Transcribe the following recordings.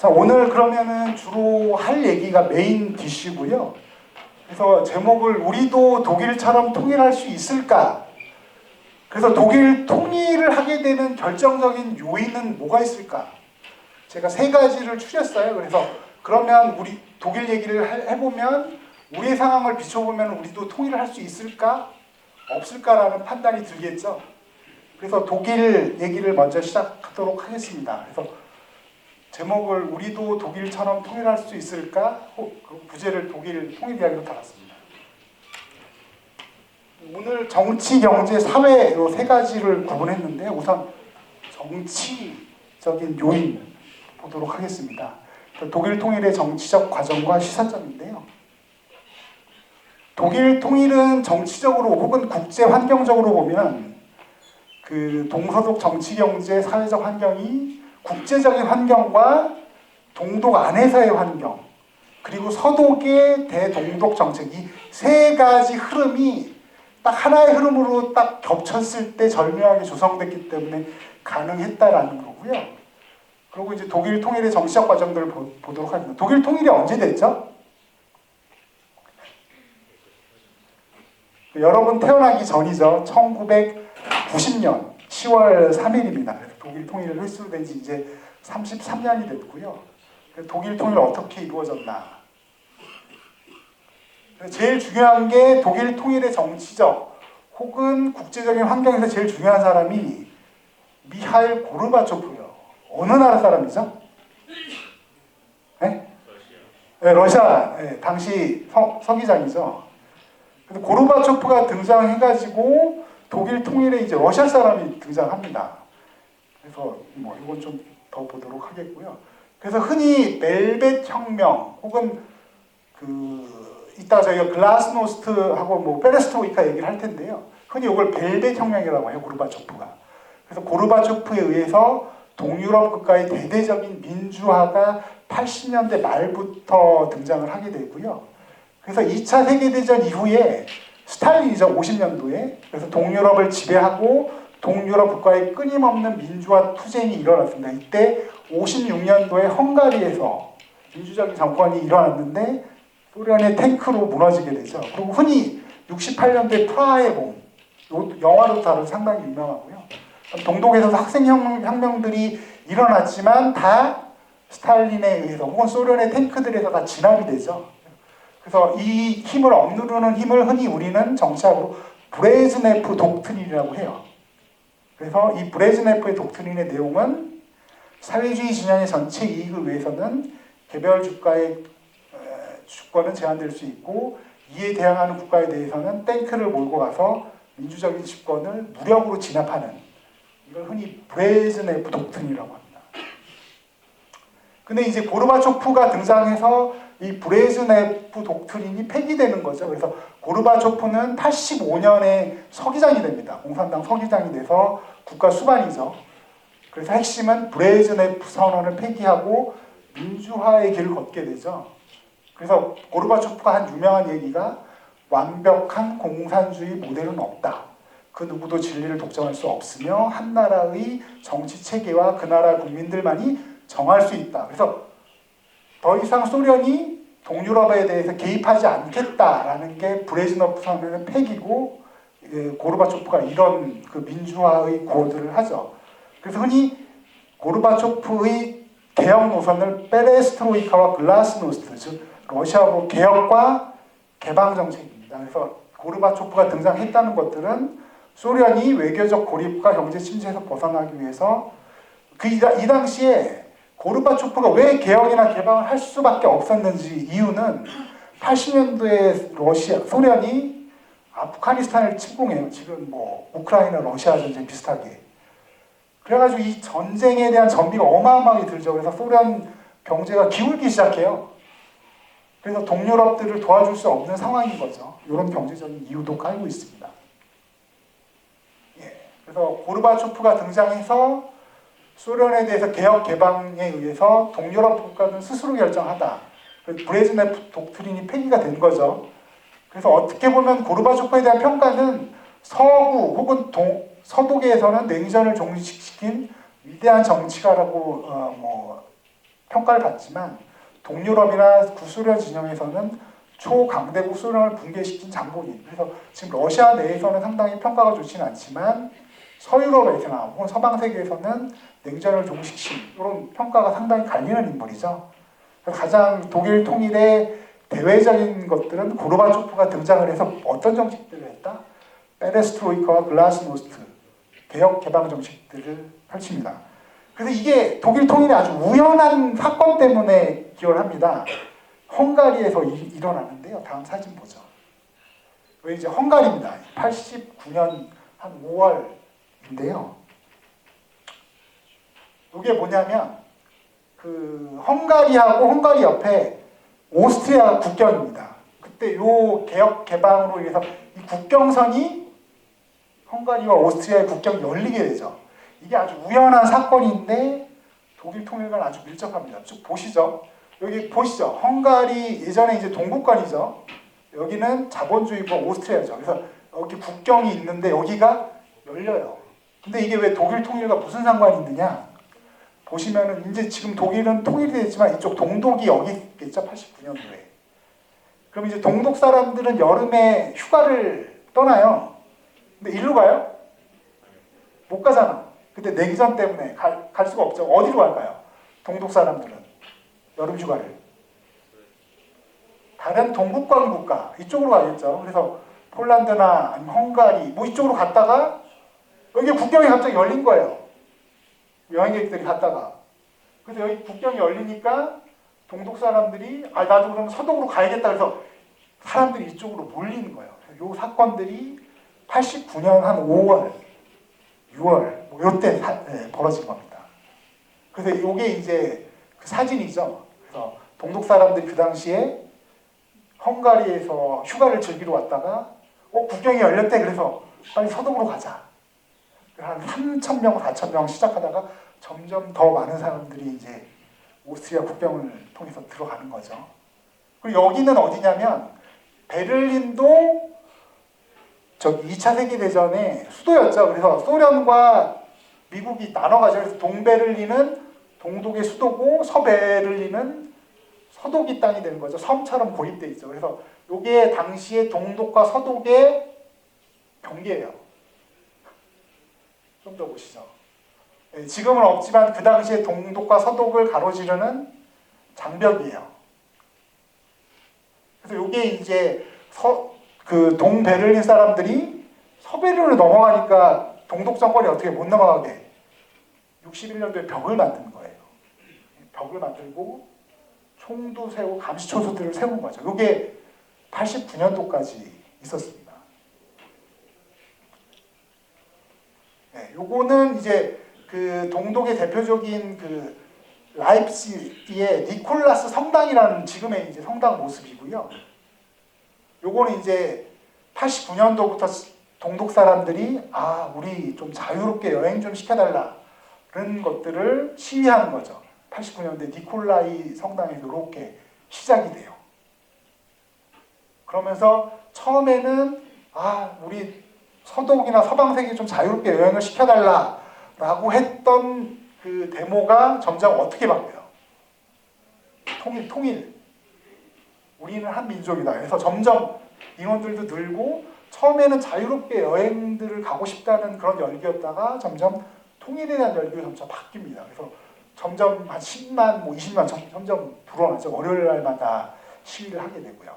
자, 오늘 그러면은 주로 할 얘기가 메인 디쉬고요. 그래서 제목을 우리도 독일처럼 통일할 수 있을까? 그래서 독일 통일을 하게 되는 결정적인 요인은 뭐가 있을까? 제가 세 가지를 추렸어요. 그래서 그러면 우리 독일 얘기를 해보면 우리의 상황을 비춰보면 우리도 통일을 할 수 있을까? 없을까라는 판단이 들겠죠. 그래서 독일 얘기를 먼저 시작하도록 하겠습니다. 그래서 제목을 우리도 독일처럼 통일할 수 있을까? 그 부제를 독일 통일 이야기로 달았습니다. 오늘 정치, 경제, 사회 이 세 가지를 구분했는데 우선 정치적인 요인 보도록 하겠습니다. 독일 통일의 정치적 과정과 시사점인데요. 독일 통일은 정치적으로 혹은 국제 환경적으로 보면 그 동서독 정치, 경제, 사회적 환경이 국제적인 환경과 동독 안에서의 환경, 그리고 서독의 대동독 정책, 이 세 가지 흐름이 딱 하나의 흐름으로 딱 겹쳤을 때 절묘하게 조성됐기 때문에 가능했다라는 거고요. 그리고 이제 독일 통일의 정치적 과정들을 보도록 하겠습니다. 독일 통일이 언제 됐죠? 여러분 태어나기 전이죠. 1990년 10월 3일입니다. 그래서 독일 통일을 횟수된 지 이제 33년이 됐고요. 독일 통일 어떻게 이루어졌나? 제일 중요한 게 독일 통일의 정치적 혹은 국제적인 환경에서 제일 중요한 사람이 미하일 고르바초프예요. 어느 나라 사람이죠? 네? 네, 러시아. 네, 당시 서기장이죠. 그래서 고르바초프가 등장해가지고 독일 통일에 이제 러시아 사람이 등장합니다. 그래서 뭐 이건 좀 더 보도록 하겠고요. 그래서 흔히 벨벳 혁명 혹은 이따 저희가 글라스노스트하고 뭐 페레스트로이카 얘기를 할 텐데요. 흔히 이걸 벨벳 혁명이라고 해요. 고르바초프가. 그래서 고르바초프에 의해서 동유럽 국가의 대대적인 민주화가 80년대 말부터 등장을 하게 되고요. 그래서 2차 세계대전 이후에 스탈린이죠. 50년도에. 그래서 동유럽을 지배하고 동유럽 국가의 끊임없는 민주화 투쟁이 일어났습니다. 이때 56년도에 헝가리에서 민주적인 정권이 일어났는데 소련의 탱크로 무너지게 되죠. 그리고 흔히 68년도에 프라하의 봄, 영화로 다룬 상당히 유명하고요. 동독에서도 학생혁명들이 일어났지만 다 스탈린에 의해서 혹은 소련의 탱크들에서 다 진압이 되죠. 그래서 이 힘을 억누르는 힘을 흔히 우리는 정치학으로 브레즈네프 독트린이라고 해요. 그래서 이 브레즈네프의 독트린의 내용은 사회주의 진영의 전체 이익을 위해서는 개별 주가의 주권은 제한될 수 있고 이에 대항하는 국가에 대해서는 탱크를 몰고 가서 민주적인 집권을 무력으로 진압하는, 이걸 흔히 브레즈네프 독트린이라고 합니다. 근데 이제 고르바초프가 등장해서 이 브레즈네프 독트린이 폐기되는 거죠. 그래서 고르바초프는 85년에 서기장이 됩니다. 공산당 서기장이 돼서 국가 수반이죠. 그래서 핵심은 브레즈네프 선언을 폐기하고 민주화의 길을 걷게 되죠. 그래서 고르바초프가 한 유명한 얘기가 완벽한 공산주의 모델은 없다. 그 누구도 진리를 독점할 수 없으며 한 나라의 정치 체계와 그 나라 국민들만이 정할 수 있다. 그래서 더 이상 소련이 동유럽에 대해서 개입하지 않겠다라는 게 브레즈네프 선언의 폐기고, 고르바초프가 이런 그 민주화의 구호들을 하죠. 그래서 흔히 고르바초프의 개혁 노선을 페레스트로이카와 글라스노스트, 즉 러시아로 개혁과 개방 정책입니다. 그래서 고르바초프가 등장했다는 것들은 소련이 외교적 고립과 경제 침체에서 벗어나기 위해서 이 당시에 고르바초프가 왜 개혁이나 개방을 할 수밖에 없었는지 이유는 80년도에 소련이 아프가니스탄을 침공해요. 지금 뭐 우크라이나 러시아 전쟁 비슷하게. 그래가지고 이 전쟁에 대한 전비가 어마어마하게 들죠. 그래서 소련 경제가 기울기 시작해요. 그래서 동유럽들을 도와줄 수 없는 상황인 거죠. 이런 경제적인 이유도 깔고 있습니다. 그래서 고르바초프가 등장해서 소련에 대해서 개혁 개방에 의해서 동유럽 국가는 스스로 결정하다. 브레즈네프 독트린이 폐기가 된 거죠. 그래서 어떻게 보면 고르바초프에 대한 평가는 서구 혹은 서독에서는 냉전을 종식시킨 위대한 정치가라고 평가를 받지만 동유럽이나 구소련 진영에서는 초강대국 소련을 붕괴시킨 장본인. 그래서 지금 러시아 내에서는 상당히 평가가 좋지는 않지만 서유럽에서나 혹은 서방 세계에서는 냉전을 종식신 이런 평가가 상당히 갈리는 인물이죠. 가장 독일 통일의 대외적인 것들은 고르바초프가 등장을 해서 어떤 정책들을 했다? 페레스트로이카와 글라스노스트 개혁 개방 정책들을 펼칩니다. 그래서 이게 독일 통일이 아주 우연한 사건 때문에 기여를 합니다. 헝가리에서 일어나는데요. 다음 사진 보죠. 왜 이제 헝가리입니다. 89년 한 5월인데요. 이게 뭐냐면 그 헝가리하고 헝가리 옆에 오스트리아 국경입니다. 그때 요 개혁 개방으로 인해서 이 국경선이 헝가리와 오스트리아의 국경이 열리게 되죠. 이게 아주 우연한 사건인데 독일 통일과는 아주 밀접합니다. 쭉 보시죠. 여기 보시죠. 헝가리 예전에 이제 동국관이죠. 여기는 자본주의고 오스트리아죠. 그래서 여기 국경이 있는데 여기가 열려요. 근데 이게 왜 독일 통일과 무슨 상관이 있느냐? 보시면은 이제 지금 독일은 통일이 됐지만 이쪽 동독이 여기 있겠죠. 89년도에. 그럼 이제 동독 사람들은 여름에 휴가를 떠나요. 근데 일로 가요? 못 가잖아. 근데 냉전 때문에 갈 수가 없죠. 어디로 갈까요? 동독 사람들은 여름 휴가를 다른 동국권 국가 이쪽으로 가겠죠. 그래서 폴란드나 아니면 헝가리 뭐 이쪽으로 갔다가 여기 국경이 갑자기 열린 거예요. 여행객들이 갔다가. 그래서 여기 국경이 열리니까 동독 사람들이 나도 그럼 서독으로 가야겠다. 그래서 사람들이 이쪽으로 몰리는 거예요. 이 사건들이 89년 한 5월, 6월 뭐 이때 벌어진 겁니다. 그래서 이게 이제 그 사진이죠. 그래서 동독 사람들이 그 당시에 헝가리에서 휴가를 즐기러 왔다가 국경이 열렸대. 그래서 빨리 서독으로 가자. 한 3,000명, 4,000명 시작하다가 점점 더 많은 사람들이 이제 오스트리아 국경을 통해서 들어가는 거죠. 그리고 여기는 어디냐면 베를린도 저기 2차 세계대전의 수도였죠. 그래서 소련과 미국이 나눠가죠. 그래서 동베를린은 동독의 수도고 서베를린은 서독이 땅이 되는 거죠. 섬처럼 고립돼 있죠. 그래서 이게 당시에 동독과 서독의 경계예요. 좀 더 보시죠. 지금은 없지만 그 당시에 동독과 서독을 가로지르는 장벽이에요. 그래서 이게 이제 그 동베를린 사람들이 서베를린으로 넘어가니까 동독 정권이 어떻게 못 넘어가게 61년도에 벽을 만든 거예요. 벽을 만들고 총도 세우고 감시초소들을 세운 거죠. 이게 89년도까지 있었습니다. 요거는 이제 그 동독의 대표적인 그 라입시히의 니콜라스 성당이라는 지금의 이제 성당 모습이고요. 요거는 이제 89년도부터 동독 사람들이 우리 좀 자유롭게 여행 좀 시켜달라는 것들을 시위하는 거죠. 89년도에 니콜라이 성당에서 이렇게 시작이 돼요. 그러면서 처음에는 우리 서독이나 서방 세계 좀 자유롭게 여행을 시켜달라라고 했던 그 데모가 점점 어떻게 바뀌어요? 통일. 우리는 한 민족이다. 그래서 점점 인원들도 늘고 처음에는 자유롭게 여행들을 가고 싶다는 그런 열기였다가 점점 통일에 대한 열기가 점점 바뀝니다. 그래서 점점 한 10만, 20만 점점 불어나죠. 월요일 날마다 시위를 하게 되고요.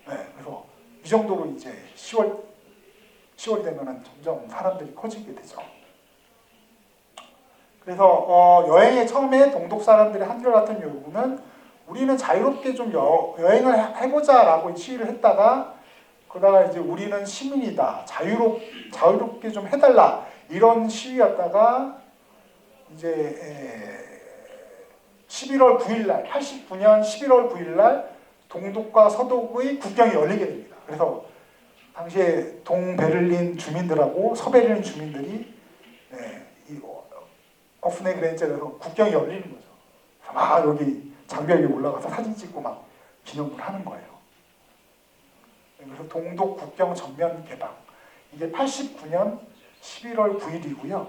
그래서 이 정도로 이제 10월이 되면은 점점 사람들이 커지게 되죠. 그래서 여행에 처음에 동독 사람들이 한결같은 요구는 우리는 자유롭게 좀 여행을 해보자라고 시위를 했다가 그러다가 이제 우리는 시민이다. 자유롭게 좀 해달라. 이런 시위였다가 이제 11월 9일날 89년 11월 9일날 동독과 서독의 국경이 열리게 됩니다. 그래서 당시에 동베를린 주민들하고 서베를린 주민들이 이 어프네 그랜츠에서 국경이 열리는 거죠. 막 여기 장벽 위에 올라가서 사진 찍고 막 기념을 하는 거예요. 그래서 동독 국경 전면 개방. 이게 89년 11월 9일이고요.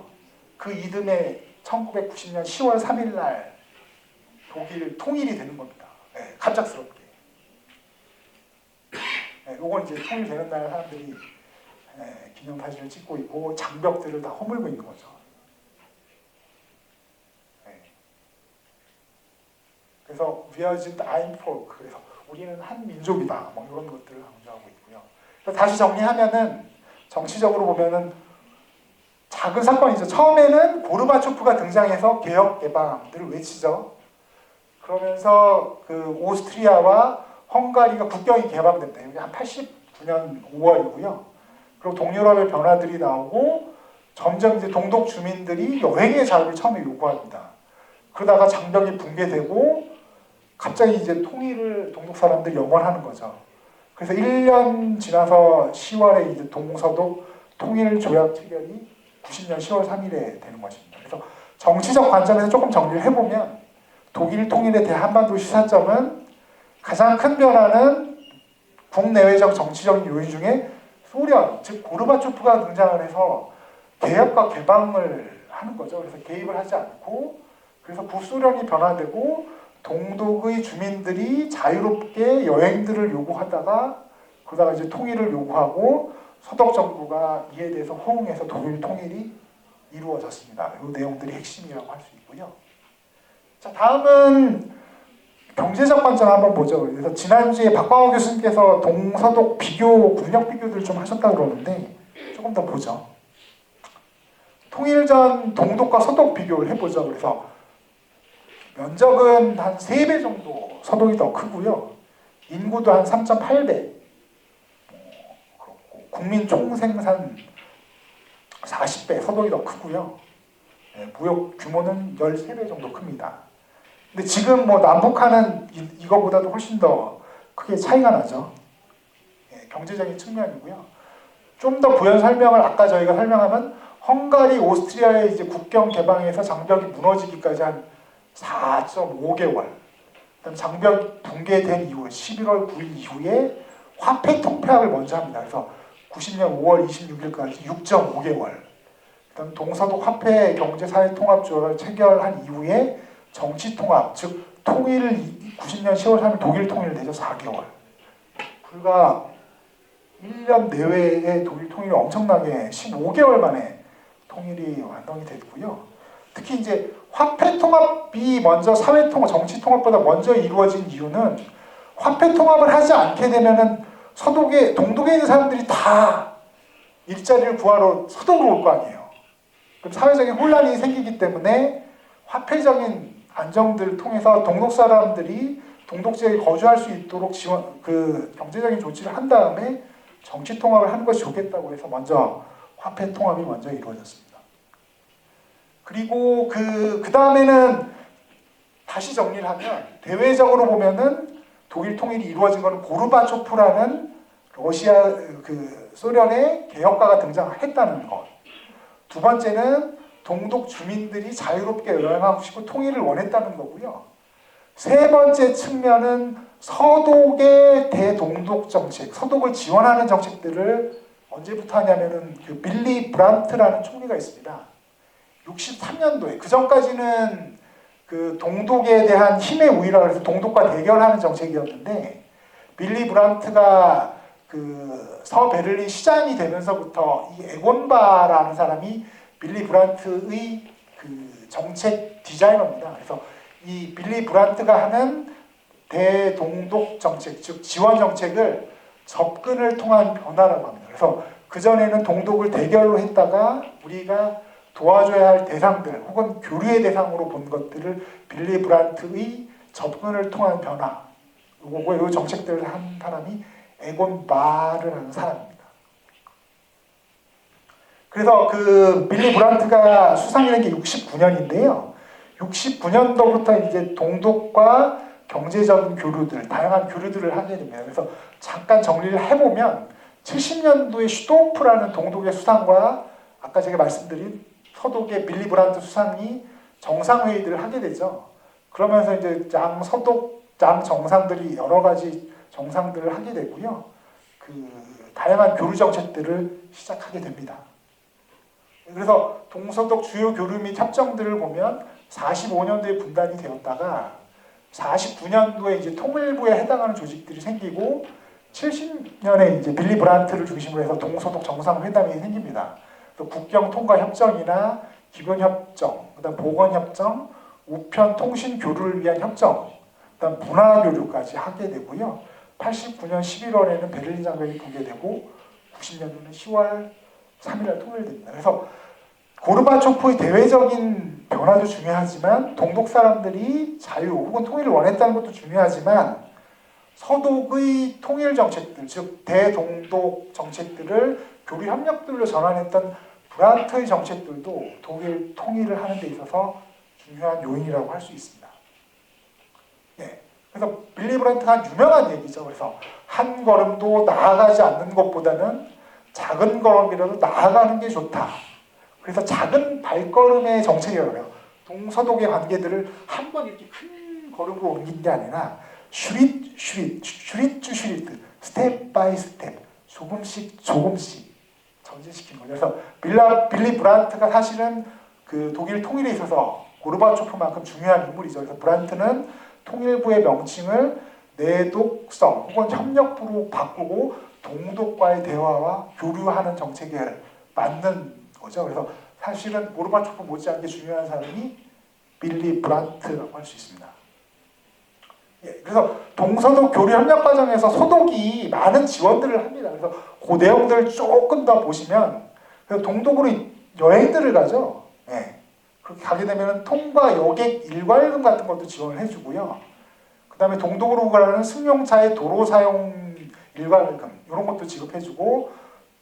그 이듬해 1990년 10월 3일 날 독일 통일이 되는 겁니다. 네, 갑작스럽게. 네, 요건 이제 통일되는 날 사람들이 기념사진을 찍고 있고 장벽들을 다 허물고 있는 거죠. 네. 그래서 We are just ein Volk. 그래서 우리는 한 민족이다. 뭐 이런 것들을 강조하고 있고요. 그래서 다시 정리하면은 정치적으로 보면은 작은 사건이죠. 처음에는 고르바초프가 등장해서 개혁 개방들을 외치죠. 그러면서 그 오스트리아와 헝가리가 국경이 개방된다. 여기 한 89년 5월이고요. 그리고 동유럽의 변화들이 나오고 점점 이제 동독 주민들이 여행의 자유를 처음에 요구합니다. 그러다가 장벽이 붕괴되고 갑자기 이제 통일을 동독 사람들이 염원하는 거죠. 그래서 1년 지나서 10월에 이제 동서독 통일 조약 체결이 90년 10월 3일에 되는 것입니다. 그래서 정치적 관점에서 조금 정리를 해보면 독일 통일의 대한반도 시사점은 가장 큰 변화는 국내외적 정치적인 요인 중에 소련, 즉 고르바초프가 등장을 해서 개혁과 개방을 하는 거죠. 그래서 개입을 하지 않고 그래서 구소련이 변화되고 동독의 주민들이 자유롭게 여행들을 요구하다가 그러다가 이제 통일을 요구하고 서독 정부가 이에 대해서 호응해서 독일 통일이 이루어졌습니다. 이 내용들이 핵심이라고 할 수 있고요. 자, 다음은 경제적 관점 한번 보죠. 그래서 지난주에 박광호 교수님께서 동서독 비교, 국력 비교들 좀 하셨다고 그러는데 조금 더 보죠. 통일 전 동독과 서독 비교를 해보죠. 그래서 면적은 한 3배 정도 서독이 더 크고요. 인구도 한 3.8배. 그렇고 국민 총생산 40배 서독이 더 크고요. 무역 규모는 13배 정도 큽니다. 근데 지금 뭐 남북한은 이거보다도 훨씬 더 크게 차이가 나죠. 경제적인 측면이고요. 좀 더 부연 설명을 아까 저희가 설명하면 헝가리, 오스트리아의 이제 국경 개방에서 장벽이 무너지기까지 한 4.5개월. 그다음 장벽 붕괴된 이후 11월 9일 이후에 화폐 통폐합을 먼저 합니다. 그래서 90년 5월 26일까지 6.5개월. 그다음 동서독 화폐 경제사회 통합 조약을 체결한 이후에 정치 통합, 즉 통일 90년 10월 3일 독일 통일을 내죠. 4개월. 불과 1년 내외의 독일 통일이 엄청나게 15개월 만에 통일이 완성이 됐고요. 특히 이제 화폐 통합이 먼저 사회 통합, 정치 통합보다 먼저 이루어진 이유는 화폐 통합을 하지 않게 되면은 서독에 동독에 있는 사람들이 다 일자리를 구하러 서독으로 올 거 아니에요. 그럼 사회적인 혼란이 생기기 때문에 화폐적인 안정들을 통해서 동독 사람들이 동독 지역에 거주할 수 있도록 지원, 그 경제적인 조치를 한 다음에 정치 통합을 하는 것이 좋겠다고 해서 먼저 화폐 통합이 먼저 이루어졌습니다. 그리고 그 다음에는 다시 정리를 하면 대외적으로 보면은 독일 통일이 이루어진 것은 고르바초프라는 러시아 그 소련의 개혁가가 등장했다는 것. 두 번째는 동독 주민들이 자유롭게 여행하고 싶고 통일을 원했다는 거고요. 세 번째 측면은 서독의 대동독 정책, 서독을 지원하는 정책들을 언제부터 하냐면은 그 빌리 브란트라는 총리가 있습니다. 63년도에 그 전까지는 그 동독에 대한 힘의 우위라 해서 동독과 대결하는 정책이었는데 빌리 브란트가 그 서베를린 시장이 되면서부터 이 에곤바라는 사람이 빌리 브란트의 그 정책 디자이너입니다. 그래서 이 빌리 브란트가 하는 대동독 정책, 즉 지원 정책을 접근을 통한 변화라고 합니다. 그래서 그전에는 동독을 대결로 했다가 우리가 도와줘야 할 대상들 혹은 교류의 대상으로 본 것들을 빌리 브란트의 접근을 통한 변화, 이 정책들을 한 사람이 에곤 바르라는 사람입니다. 그래서 그 빌리 브란트가 수상이 된 게 69년인데요. 69년도부터 이제 동독과 경제적인 교류들, 다양한 교류들을 하게 됩니다. 그래서 잠깐 정리를 해보면 70년도에 슈도프라는 동독의 수상과 아까 제가 말씀드린 서독의 빌리 브란트 수상이 정상회의들을 하게 되죠. 그러면서 이제 양 서독, 양 정상들이 여러 가지 정상들을 하게 되고요. 그 다양한 교류 정책들을 시작하게 됩니다. 그래서 동서독 주요 교류 및 협정들을 보면 45년도에 분단이 되었다가 49년도에 이제 통일부에 해당하는 조직들이 생기고 70년에 이제 빌리 브란트를 중심으로 해서 동서독 정상회담이 생깁니다. 또 국경 통과 협정이나 기본 협정, 그다음 보건 협정, 우편 통신 교류를 위한 협정, 그다음 문화 교류까지 하게 되고요. 89년 11월에는 베를린 장벽이 붕괴되고 90년도는 10월 3일에 통일됩니다. 그래서 고르바초프의 대외적인 변화도 중요하지만 동독 사람들이 자유 혹은 통일을 원했다는 것도 중요하지만 서독의 통일 정책들, 즉 대동독 정책들을 교류 협력들로 전환했던 브란트의 정책들도 독일 통일을 하는 데 있어서 중요한 요인이라고 할 수 있습니다. 예. 그래서 빌리 브란트가 유명한 얘기죠. 그래서 한 걸음도 나아가지 않는 것보다는 작은 걸음이라도 나아가는 게 좋다. 그래서 작은 발걸음의 정책이라고 해요. 동서독의 관계들을 한 번 이렇게 큰 걸음으로 옮긴 게 아니라 슈리트 스텝 바이 스텝 조금씩 전진시킨 거죠. 그래서 빌리 브란트가 사실은 그 독일 통일에 있어서 고르바초프만큼 중요한 인물이죠. 그래서 브란트는 통일부의 명칭을 내독성 혹은 협력부로 바꾸고 동독과의 대화와 교류하는 정책에 맞는 거죠. 그래서 사실은 고르바초프 못지않게 중요한 사람이 빌리 브란트라고 할 수 있습니다. 예, 그래서 동서독 교류 협력 과정에서 서독이 많은 지원들을 합니다. 그래서 그 내용들을 조금 더 보시면 동독으로 여행들을 가죠. 예, 그렇게 가게 되면 통과 여객 일괄금 같은 것도 지원을 해주고요. 그 다음에 동독으로 가는 승용차의 도로 사용 일괄금 이런 것도 지급해주고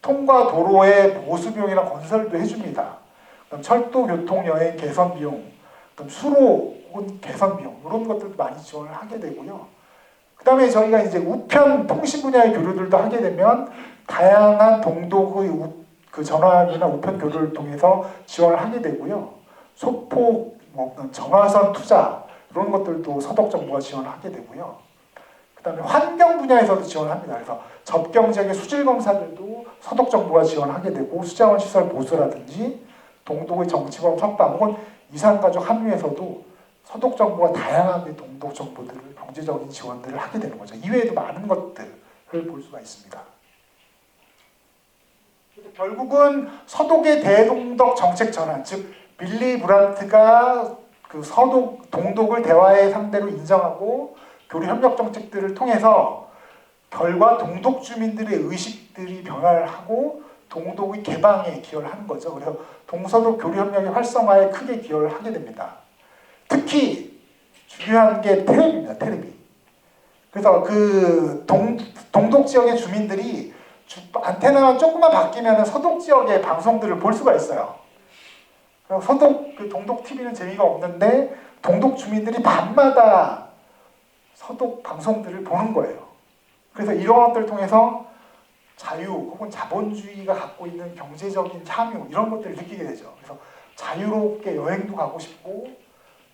통과 도로의 보수 비용이나 건설도 해줍니다. 그다음 철도 교통 여행 개선 비용, 그다음 수로 혹은 개선 비용 이런 것들도 많이 지원을 하게 되고요. 그 다음에 저희가 이제 우편 통신 분야의 교류들도 하게 되면 다양한 동독의 그 전화기나 우편 교류를 통해서 지원을 하게 되고요. 소폭 정화선 투자 이런 것들도 서독 정부가 지원을 하게 되고요. 그 다음에 환경 분야에서도 지원을 합니다. 그래서 접경 지역의 수질 검사들도 서독 정부가 지원하게 되고 수자원 시설 보수라든지 동독의 정치범 석방 혹은 이산가족 합류에서도 서독 정부가 다양하게 동독 정부들을 경제적인 지원들을 하게 되는 거죠. 이외에도 많은 것들을 볼 수가 있습니다. 결국은 서독의 대동독 정책 전환, 즉 빌리 브란트가 그 서독 동독을 대화의 상대로 인정하고 교류 협력 정책들을 통해서 결과 동독 주민들의 의식들이 변화를 하고 동독의 개방에 기여를 하는 거죠. 그래서 동서독 교류 협력의 활성화에 크게 기여를 하게 됩니다. 특히 중요한 게 텔레비입니다. 텔레비. 그래서 그 동독 지역의 주민들이 안테나가 조금만 바뀌면 서독 지역의 방송들을 볼 수가 있어요. 서독 그 동독 TV는 재미가 없는데 동독 주민들이 밤마다 서독 방송들을 보는 거예요. 그래서 이런 것들을 통해서 자유 혹은 자본주의가 갖고 있는 경제적인 참여 이런 것들을 느끼게 되죠. 그래서 자유롭게 여행도 가고 싶고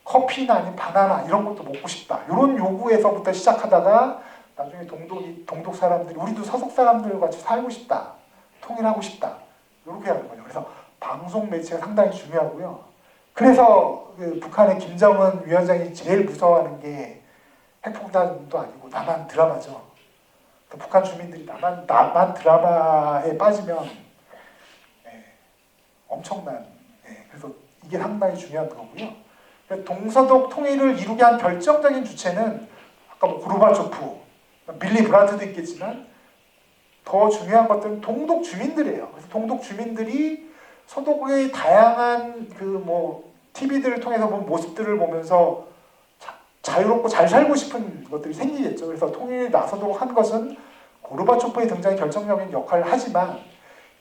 커피나 아니면 바나나 이런 것도 먹고 싶다. 이런 요구에서부터 시작하다가 나중에 동독 사람들이 우리도 서독 사람들과 같이 살고 싶다. 통일하고 싶다. 이렇게 하는 거죠. 그래서 방송 매체가 상당히 중요하고요. 그래서 그 북한의 김정은 위원장이 제일 무서워하는 게 핵폭탄도 아니고 남한 드라마죠. 북한 주민들이 남한 드라마에 빠지면 엄청난 그래서 이게 상당히 중요한 거고요. 동서독 통일을 이루게 한 결정적인 주체는 아까 뭐 고르바초프, 빌리 브란트도 있겠지만 더 중요한 것들은 동독 주민들이에요. 그래서 동독 주민들이 서독의 다양한 그 뭐 TV들을 통해서 본 모습들을 보면서 자유롭고 잘 살고 싶은 것들이 생기겠죠. 그래서 통일에 나서도록 한 것은 고르바초프의 등장이 결정적인 역할을 하지만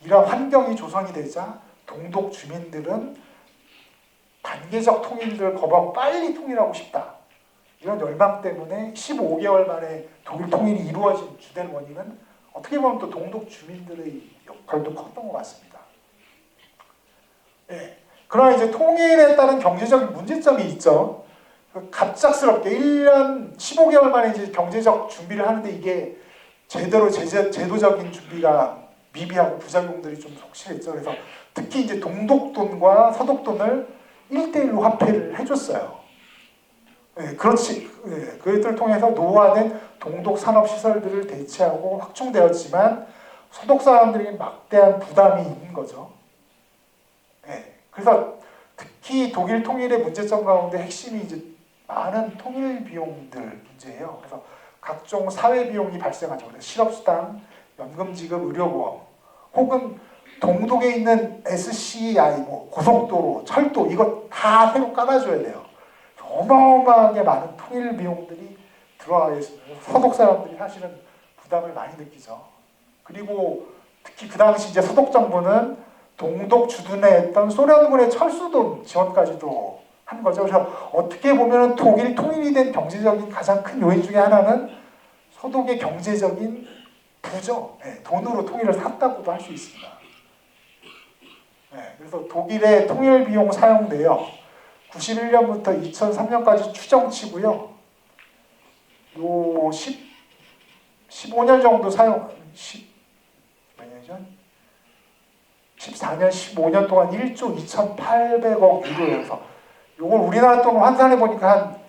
이런 환경이 조성이 되자 동독 주민들은 단계적 통일을 거부하고 빨리 통일하고 싶다. 이런 열망 때문에 15개월 만에 독일 통일이 이루어진 주된 원인은 어떻게 보면 또 동독 주민들의 역할도 컸던 것 같습니다. 네. 그러나 이제 통일에 따른 경제적인 문제점이 있죠. 갑작스럽게 1년 15개월 만에 이제 경제적 준비를 하는데 이게 제대로 제도적인 준비가 미비하고 부작용들이 좀 속실했죠. 그래서 특히 이제 동독돈과 서독돈을 1대1로 화폐를 해줬어요. 그렇지. 그것들을 통해서 노후화된 동독 산업 시설들을 대체하고 확충되었지만 소독 사람들에게 막대한 부담이 있는 거죠. 그래서 특히 독일 통일의 문제점 가운데 핵심이 이제 많은 통일 비용들 문제예요. 그래서 각종 사회 비용이 발생하죠. 그래서 실업수당, 연금 지급, 의료보험, 혹은 동독에 있는 SCI, 뭐 고속도로, 철도 이거 다 새로 깔아줘야 돼요. 어마어마하게 많은 통일 비용들이 들어가게 있습니다. 소독 사람들이 사실은 부담을 많이 느끼죠. 그리고 특히 그 당시 이제 소독 정부는 동독 주둔에 했던 소련군의 철수돈 지원까지도 한 거죠. 그래서 어떻게 보면 독일 통일이 된 경제적인 가장 큰 요인 중에 하나는 소독의 경제적인 부죠. 돈으로 통일을 샀다고도 할 수 있습니다. 그래서 독일의 통일 비용 사용 내역 91년부터 2003년까지 추정치고요. 요 15년 정도 사용, 14년, 15년 동안 1조 2,800억 유로여서 요걸 우리나라 돈으로 환산해 보니까 한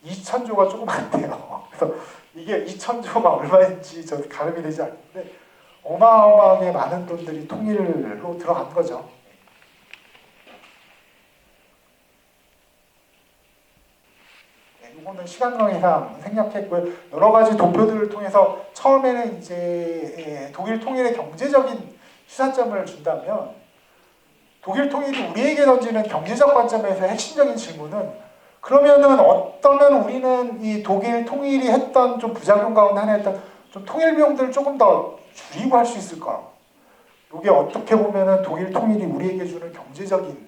2,000조가 조금 안 돼요. 그래서 이게 2,000조가 얼마인지 저 가늠이 되지 않는데 어마어마하게 많은 돈들이 통일로 들어간 거죠. 이거는 시간 관계상 생략했고요. 여러 가지 도표들을 통해서 처음에는 이제 독일 통일의 경제적인 시사점을 준다면 독일 통일이 우리에게 던지는 경제적 관점에서 핵심적인 질문은 그러면은 어떠면 우리는 이 독일 통일이 했던 좀 부작용 가운데 하나였던 좀 통일 비용들을 조금 더 줄이고 할 수 있을까? 이게 어떻게 보면은 독일 통일이 우리에게 주는 경제적인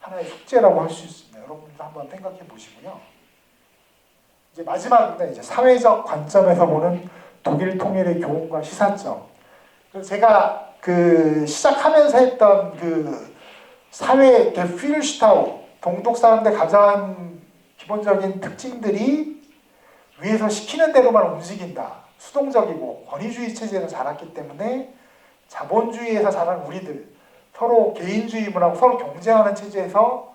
하나의 숙제라고 할 수 있습니다. 여러분도 한번 생각해 보시고요. 이제 마지막으로 이제 사회적 관점에서 보는 독일 통일의 교훈과 시사점. 그래서 제가 그 시작하면서 했던 그 사회 게필슈타우 동독 사람들 가장 기본적인 특징들이 위에서 시키는 대로만 움직인다. 수동적이고 권위주의 체제에서 자랐기 때문에 자본주의에서 자란 우리들 서로 개인주의 문화고 서로 경쟁하는 체제에서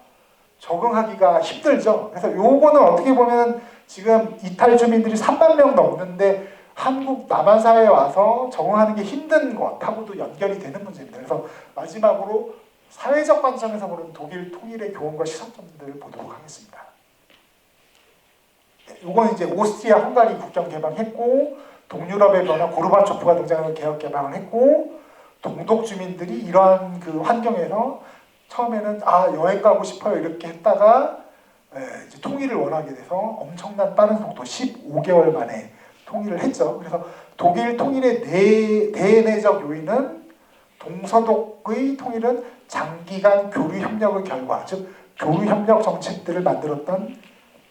적응하기가 힘들죠. 그래서 요거는 어떻게 보면 지금 이탈 주민들이 3만 명 넘는데 한국 남한 사회에 와서 적응하는 게 힘든 것하고도 연결이 되는 문제입니다. 그래서 마지막으로 사회적 관점에서 보는 독일 통일의 교훈과 시사점들을 보도록 하겠습니다. 이건 이제 오스트리아 헝가리 국경 개방했고 동유럽의 변화 고르바초프가 등장해서 개혁 개방을 했고 동독 주민들이 이러한 그 환경에서 처음에는 여행 가고 싶어요 이렇게 했다가 이제 통일을 원하게 돼서 엄청난 빠른 속도 15개월 만에 통일을 했죠. 그래서 독일 통일의 대내적 요인은 동서독의 통일은 장기간 교류 협력의 결과, 즉 교류 협력 정책들을 만들었던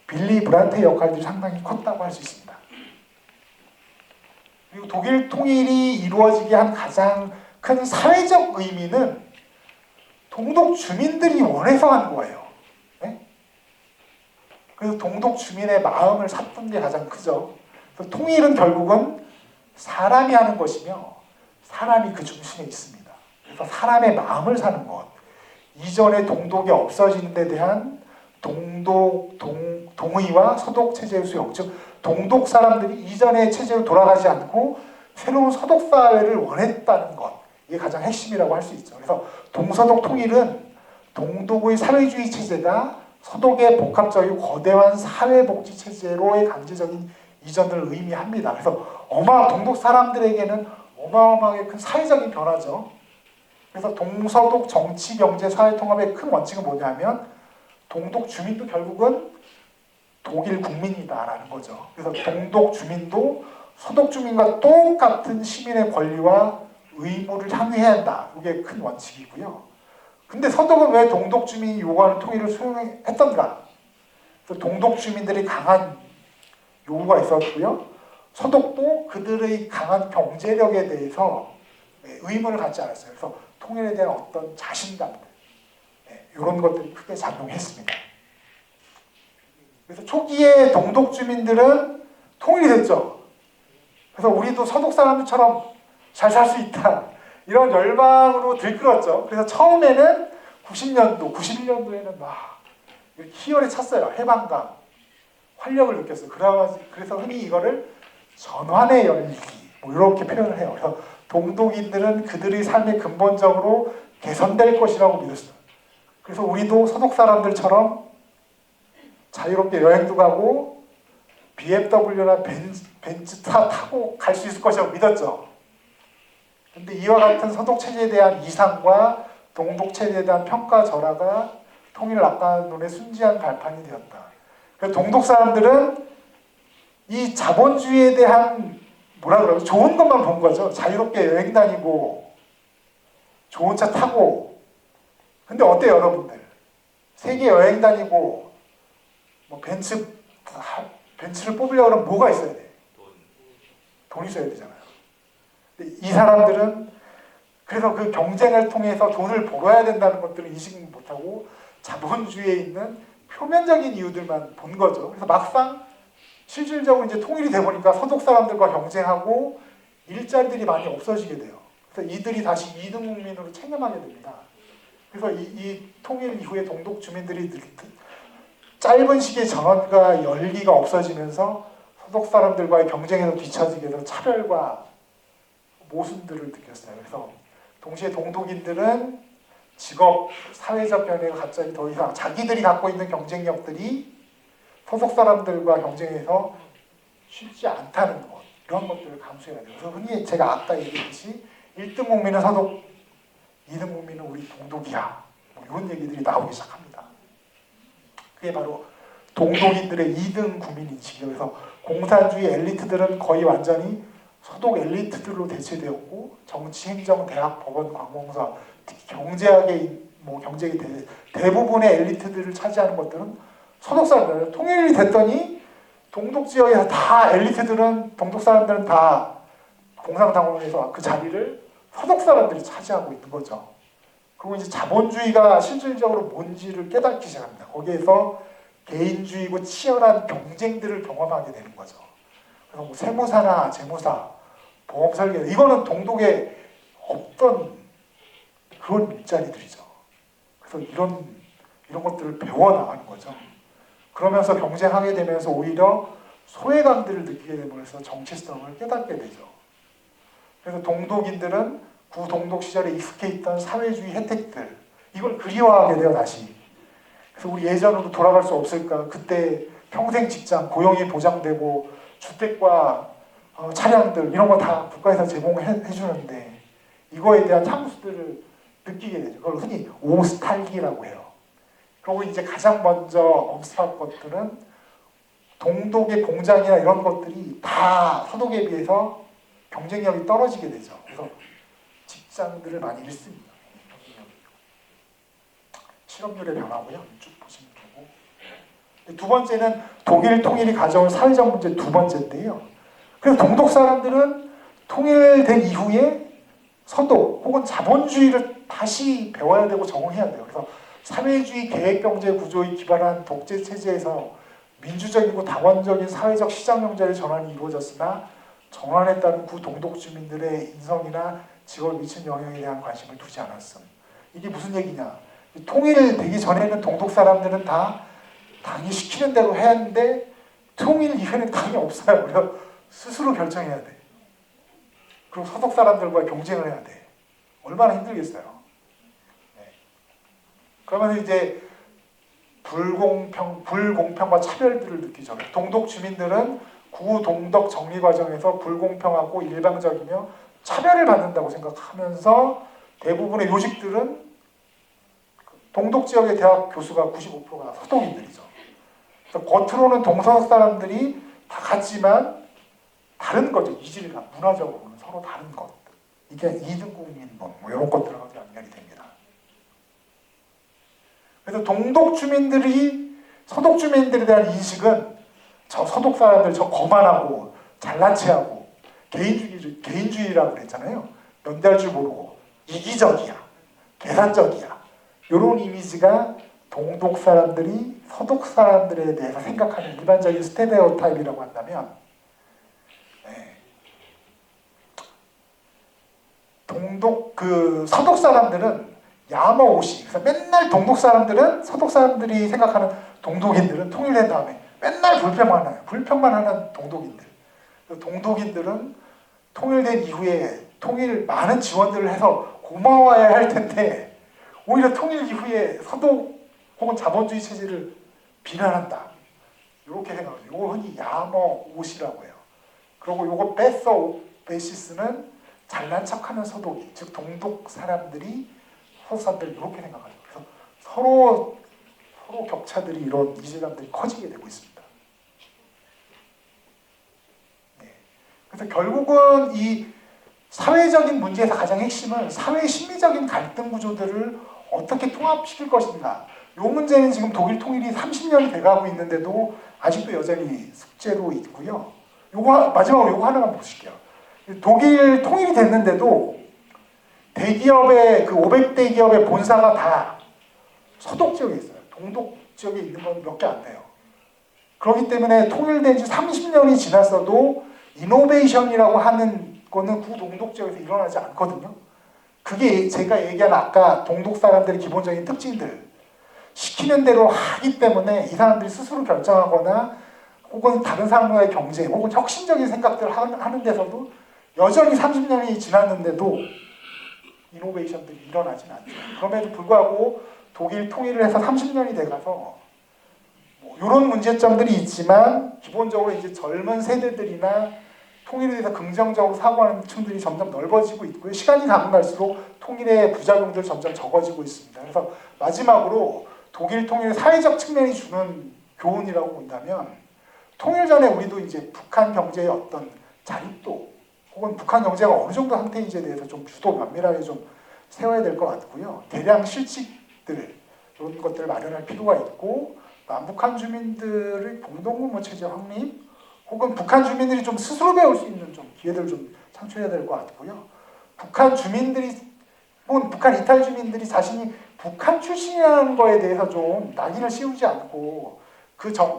빌리 브란트의 역할들이 상당히 컸다고 할 수 있습니다. 그리고 독일 통일이 이루어지게 한 가장 큰 사회적 의미는 동독 주민들이 원해서 한 거예요. 그래서 동독 주민의 마음을 샀던 게 가장 크죠. 그래서 통일은 결국은 사람이 하는 것이며 사람이 그 중심에 있습니다. 그래서 사람의 마음을 사는 것. 이전에 동독이 없어지는 데 대한 동의와 소독 체제의 수용, 즉 동독 사람들이 이전의 체제로 돌아가지 않고 새로운 소독 사회를 원했다는 것. 이게 가장 핵심이라고 할 수 있죠. 그래서 동서독 통일은 동독의 사회주의 체제가 서독의 복합적이고 거대한 사회복지 체제로의 강제적인 이전을 의미합니다. 그래서 동독 사람들에게는 어마어마하게 큰 사회적인 변화죠. 그래서 동서독 정치, 경제, 사회 통합의 큰 원칙은 뭐냐면 동독 주민도 결국은 독일 국민이다라는 거죠. 그래서 동독 주민도 서독 주민과 똑같은 시민의 권리와 의무를 향유해야 한다. 이게 큰 원칙이고요. 근데 서독은 왜 동독 주민이 요구하는 통일을 수용했던가? 동독 주민들이 강한 요구가 있었고요. 서독도 그들의 강한 경제력에 대해서 의문을 갖지 않았어요. 그래서 통일에 대한 어떤 자신감들, 이런 것들이 크게 작용했습니다. 그래서 초기에 동독 주민들은 통일이 됐죠. 그래서 우리도 서독 사람들처럼 잘 살 수 있다. 이런 열망으로 들끓었죠. 그래서 처음에는 90년도, 91년도에는 막 희열에 찼어요. 해방감. 활력을 느꼈어요. 그래서 흔히 이거를 전환의 열기 뭐 이렇게 표현을 해요. 그래서 동독인들은 그들의 삶이 근본적으로 개선될 것이라고 믿었어요. 그래서 우리도 서독 사람들처럼 자유롭게 여행도 가고 BMW나 벤츠차 타고 갈 수 있을 것이라고 믿었죠. 근데 이와 같은 서독 체제에 대한 이상과 동독 체제에 대한 평가 절하가 통일 낙관론의 순지한 발판이 되었다. 그래서 동독 사람들은 이 자본주의에 대한 뭐라 그러죠? 좋은 것만 본 거죠. 자유롭게 여행 다니고 좋은 차 타고. 근데 어때요, 여러분들? 세계 여행 다니고 뭐 벤츠를 뽑으려고 하면 뭐가 있어야 돼? 돈 있어야 되잖아요. 근데 이 사람들은 그래서 그 경쟁을 통해서 돈을 벌어야 된다는 것들을 인식 못하고 자본주의에 있는 표면적인 이유들만 본 거죠. 그래서 막상 실질적으로 이제 통일이 돼 보니까 서독 사람들과 경쟁하고 일자리들이 많이 없어지게 돼요. 그래서 이들이 다시 이등 국민으로 체념하게 됩니다. 그래서 이 통일 이후에 동독 주민들이 짧은 시기에 전환과 열기가 없어지면서 서독 사람들과의 경쟁에서 뒤처지게 돼서 차별과 모순들을 느꼈어요. 그래서 동시에 동독인들은 직업, 사회적 변화가 갑자기 더 이상 자기들이 갖고 있는 경쟁력들이 서독 사람들과 경쟁에서 쉽지 않다는 것, 이런 것들을 감수해야 돼요. 그래서 흔히 제가 아까 얘기했듯이 1등 국민은 서독, 2등 국민은 우리 동독이야. 뭐 이런 얘기들이 나오기 시작합니다. 그게 바로 동독인들의 2등 국민인식이에요. 그래서 공산주의 엘리트들은 거의 완전히 서독 엘리트들로 대체되었고 정치, 행정, 대학, 법원, 관공서, 특히 경제의 대부분의 엘리트들을 차지하는 것들은 서독 사람들. 통일이 됐더니 동독 지역에서 다 엘리트들은 동독 사람들은 다 공산당원에서 그 자리를 서독 사람들이 차지하고 있는 거죠. 그리고 이제 자본주의가 실질적으로 뭔지를 깨닫기 시작합니다. 거기에서 개인주의고 치열한 경쟁들을 경험하게 되는 거죠. 그래서 뭐 세무사나 재무사, 보험 설계 이거는 동독에 없던 그런 일자리들이죠. 그래서 이런 것들을 배워나가는 거죠. 그러면서 경쟁하게 되면서 오히려 소외감들을 느끼게 되면서 정체성을 깨닫게 되죠. 그래서 동독인들은 구동독 시절에 익숙해 있던 사회주의 혜택들 이걸 그리워하게 돼요. 다시. 그래서 우리 예전으로 돌아갈 수 없을까? 그때 평생 직장, 고용이 보장되고 주택과 차량들 이런 거 다 국가에서 제공해 주는데 이거에 대한 향수들을 느끼게 되죠. 그걸 흔히 오스탈기라고 해요. 그리고 이제 가장 먼저 엄습한 것들은 동독의 공장이나 이런 것들이 다 서독에 비해서 경쟁력이 떨어지게 되죠. 그래서 직장들을 많이 잃습니다. 실업률의 변화고요. 쭉 보시면 되고. 두 번째는 독일 통일이 가져온 사회적 문제 두 번째인데요. 그래서 동독 사람들은 통일된 이후에 서독 혹은 자본주의를 다시 배워야 되고 적응해야 돼요. 그래서 사회주의 계획경제 구조에 기반한 독재 체제에서 민주적이고 다원적인 사회적 시장 경제의 전환이 이루어졌으나 전환에 따른 구동독 주민들의 인성이나 직업에 미친 영향에 대한 관심을 두지 않았음. 이게 무슨 얘기냐? 통일되기 전에는 동독 사람들은 다 당이 시키는 대로 해야 하는데 통일 이후에는 당이 없어요. 그래서 스스로 결정해야 돼. 그리고 서독 사람들과 경쟁을 해야 돼. 얼마나 힘들겠어요. 네. 그러면 이제 불공평과 차별들을 느끼죠. 동독 주민들은 구동독 정리 과정에서 불공평하고 일방적이며 차별을 받는다고 생각하면서 대부분의 요직들은 동독 지역의 대학 교수가 95%가 서독인들이죠. 그래서 겉으로는 동서독 사람들이 다 같지만 다른 거죠. 이질감, 문화적으로는 서로 다른 것. 이게 이등국민론 뭐 이런 것들하고 연결이 됩니다. 그래서 동독 주민들이 서독 주민들에 대한 인식은 저 서독 사람들 저 거만하고 잘난 체하고 개인주의라고 그랬잖아요. 연대할 줄 모르고 이기적이야, 계산적이야. 이런 이미지가 동독 사람들이 서독 사람들에 대해서 생각하는 일반적인 스테레오타입이라고 한다면, 서독 사람들은 야머오시. 그래서 맨날 동독 사람들은 서독 사람들이 생각하는 동독인들은 통일된 다음에 맨날 불평만 해요. 불평만 하는 동독인들. 동독인들은 통일된 이후에 많은 지원들을 해서 고마워해야 할 텐데 오히려 통일 이후에 서독 혹은 자본주의 체제를 비난한다. 이렇게 생각하죠. 이거 흔히 야머 옷이라고 해요. 그리고 이거 베시스는 잘난 척하는 서독이, 즉 동독 사람들이 서독 사람들 이렇게 생각하죠. 그래서 서로 격차들이 이런 이질감들이 커지게 되고 있습니다. 네. 그래서 결국은 이 사회적인 문제에서 가장 핵심은 사회 심리적인 갈등 구조들을 어떻게 통합시킬 것인가. 이 문제는 지금 독일 통일이 30년이 돼가고 있는데도 아직도 여전히 숙제로 있고요. 마지막으로 요거 하나만 보실게요. 독일 통일이 됐는데도 대기업의 그 500대 기업의 본사가 다 서독 지역에 있어요. 동독 지역에 있는 건 몇 개 안 돼요. 그렇기 때문에 통일된 지 30년이 지났어도 이노베이션이라고 하는 거는 구동독 지역에서 일어나지 않거든요. 그게 제가 얘기한 아까 동독 사람들의 기본적인 특징들. 시키는 대로 하기 때문에 이 사람들이 스스로 결정하거나 혹은 다른 사람과의 경쟁 혹은 혁신적인 생각들을 하는 데서도 여전히 30년이 지났는데도 이노베이션들이 일어나진 않죠. 그럼에도 불구하고 독일 통일을 해서 30년이 돼가서 이런 문제점들이 있지만 기본적으로 이제 젊은 세대들이나 통일에 대해서 긍정적으로 사고하는 층들이 점점 넓어지고 있고요. 시간이 가면 갈수록 통일의 부작용들 점점 적어지고 있습니다. 그래서 마지막으로 독일 통일의 사회적 측면이 주는 교훈이라고 본다면 통일 전에 우리도 이제 북한 경제의 어떤 자립도 혹은 북한 경제가 어느 정도 상태인지에 대해서 좀 주도 면밀하게 좀 세워야 될 것 같고요. 대량 실직들 이런 것들을 마련할 필요가 있고 남북한 주민들의 공동구모 체제 확립 혹은 북한 주민들이 좀 스스로 배울 수 있는 좀 기회들을 좀 창출해야 될 것 같고요. 북한 주민들이 혹은 북한 이탈 주민들이 자신이 북한 출신이라는 거에 대해서 좀 낙인을 씌우지 않고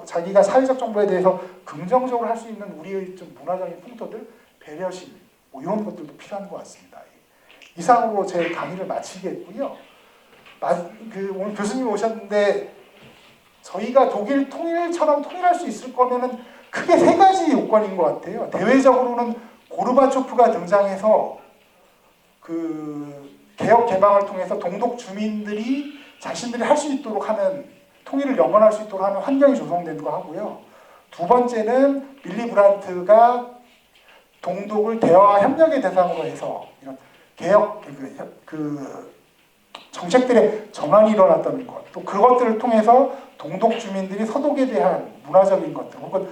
자기가 사회적 정보에 대해서 긍정적으로 할 수 있는 우리의 좀 문화적인 풍토들, 배려심 이런 것들도 필요한 것 같습니다. 이상으로 제 강의를 마치겠고요. 오늘 교수님 오셨는데 저희가 독일 통일처럼 통일할 수 있을 거면은 크게 세 가지 요건인 것 같아요. 대외적으로는 고르바초프가 등장해서 그 개혁 개방을 통해서 동독 주민들이 자신들이 할 수 있도록 하는 통일을 영원할 수 있도록 하는 환경이 조성된 거 하고요. 두 번째는 빌리 브란트가 동독을 대화 협력의 대상으로 해서 이런 개혁 정책들의 전환이 일어났다는 것, 또 그것들을 통해서 동독 주민들이 서독에 대한 문화적인 것들 혹은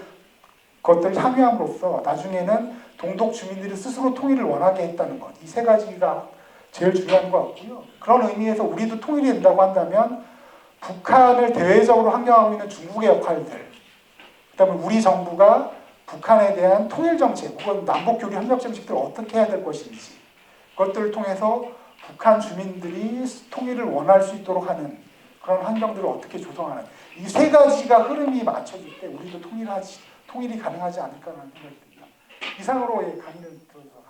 그것들을 향유함으로써 나중에는 동독 주민들이 스스로 통일을 원하게 했다는 것, 이 세 가지가 제일 중요한 것 같고요. 그런 의미에서 우리도 통일이 된다고 한다면 북한을 대외적으로 환경하고 있는 중국의 역할들, 그다음에 우리 정부가 북한에 대한 통일 정책 혹은 남북 교류 협력 정책들을 어떻게 해야 될 것인지 그것들을 통해서 북한 주민들이 통일을 원할 수 있도록 하는 그런 환경들을 어떻게 조성하는 이 세 가지가 흐름이 맞춰질 때 우리도 통일이 가능하지 않을까라는 생각이 듭니다. 이상으로 강의를 들어서